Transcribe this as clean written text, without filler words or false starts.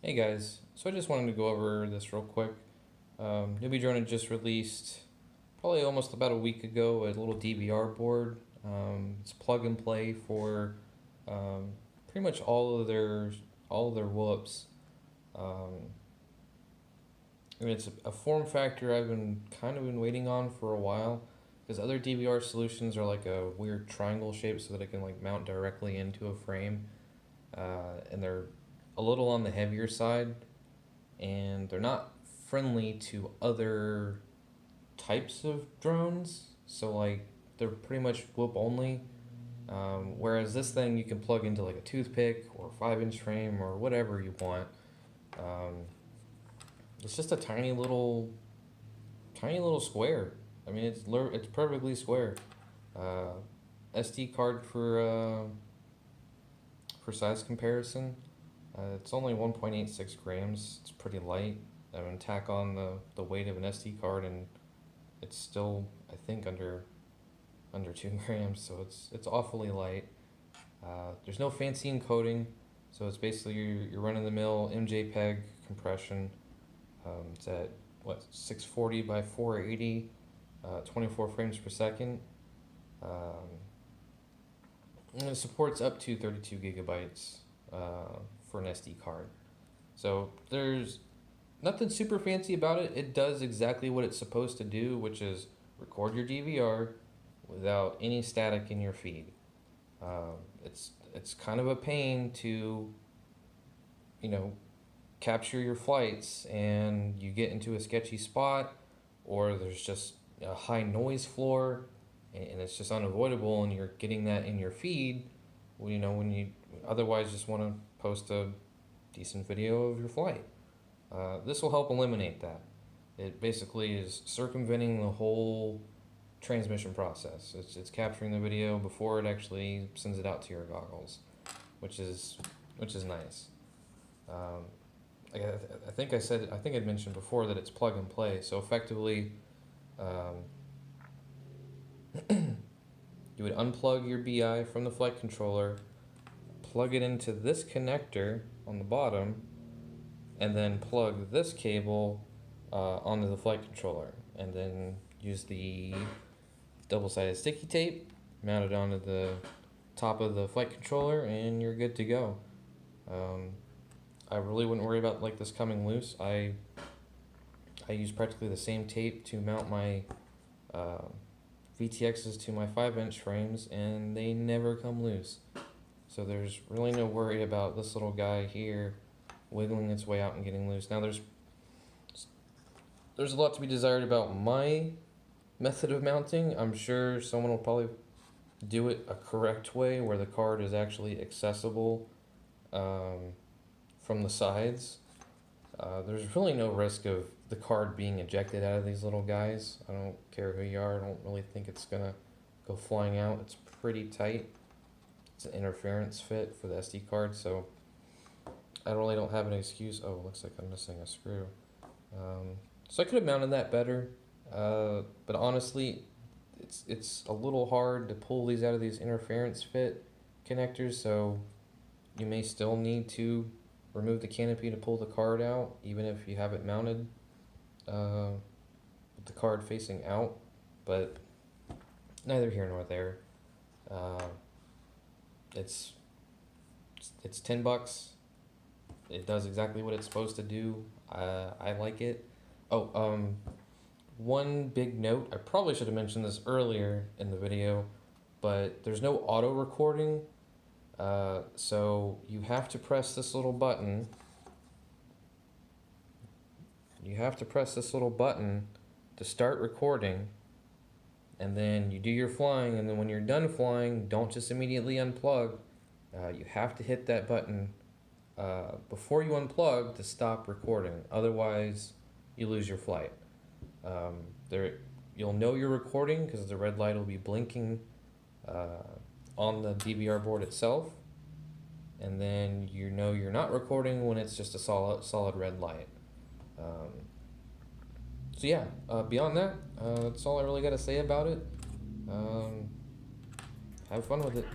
Hey guys, so I just wanted to go over this real quick. NewbeeDrone had just released, probably almost about a week ago, a little DVR board. It's plug and play for pretty much all of their whoops. It's a form factor I've been waiting on for a while, because other DVR solutions are like a weird triangle shape so that it can like mount directly into a frame, and they're a little on the heavier side, and they're not friendly to other types of drones. So like they're pretty much whoop only. Whereas this thing you can plug into like a toothpick or 5-inch frame or whatever you want. It's just a tiny little square. I mean, it's perfectly square. SD card for size comparison. It's only 1.86 grams. It's pretty light. I mean, tack on the weight of an SD card, and it's still, I think, under 2 grams. So it's awfully light. There's no fancy encoding, so it's basically your run-of-the-mill MJPEG compression. It's at what, 640 by 480, 24 frames per second. And it supports up to 32 gigabytes for an SD card. So there's nothing super fancy about it. It does exactly what it's supposed to do, which is record your DVR without any static in your feed. It's kind of a pain to, capture your flights and you get into a sketchy spot, or there's just a high noise floor and it's just unavoidable, and you're getting that in your feed, when you otherwise just want to post a decent video of your flight. This will help eliminate that. It basically is circumventing the whole transmission process. It's capturing the video before it actually sends it out to your goggles, which is nice. I think I'd mentioned before that it's plug and play. So effectively, you would unplug your BI from the flight controller, plug it into this connector on the bottom, and then plug this cable onto the flight controller, and then use the double-sided sticky tape, mount it onto the top of the flight controller, and you're good to go. I really wouldn't worry about like this coming loose. I use practically the same tape to mount my VTXs to my 5-inch frames, and they never come loose. So there's really no worry about this little guy here wiggling its way out and getting loose. Now there's a lot to be desired about my method of mounting. I'm sure someone will probably do it a correct way where the card is actually accessible from the sides. There's really no risk of the card being ejected out of these little guys. I don't care who you are. I don't really think it's gonna go flying out. It's pretty tight. It's an interference fit for the SD card, so I really don't have an excuse. Oh, looks like I'm missing a screw. So I could have mounted that better, but honestly, it's a little hard to pull these out of these interference fit connectors, so you may still need to remove the canopy to pull the card out, even if you have it mounted with the card facing out, but neither here nor there. It's $10. It does exactly what it's supposed to do. I like it. Oh, one big note, I probably should have mentioned this earlier in the video, but there's no auto recording. So you have to press this little button. You have to press this little button to start recording, and then you do your flying, and then when you're done flying, don't just immediately unplug. You have to hit that button before you unplug to stop recording. Otherwise, you lose your flight. You'll know you're recording because the red light will be blinking on the DVR board itself, and then you know you're not recording when it's just a solid red light. So yeah, beyond that, that's all I really got to say about it. Have fun with it.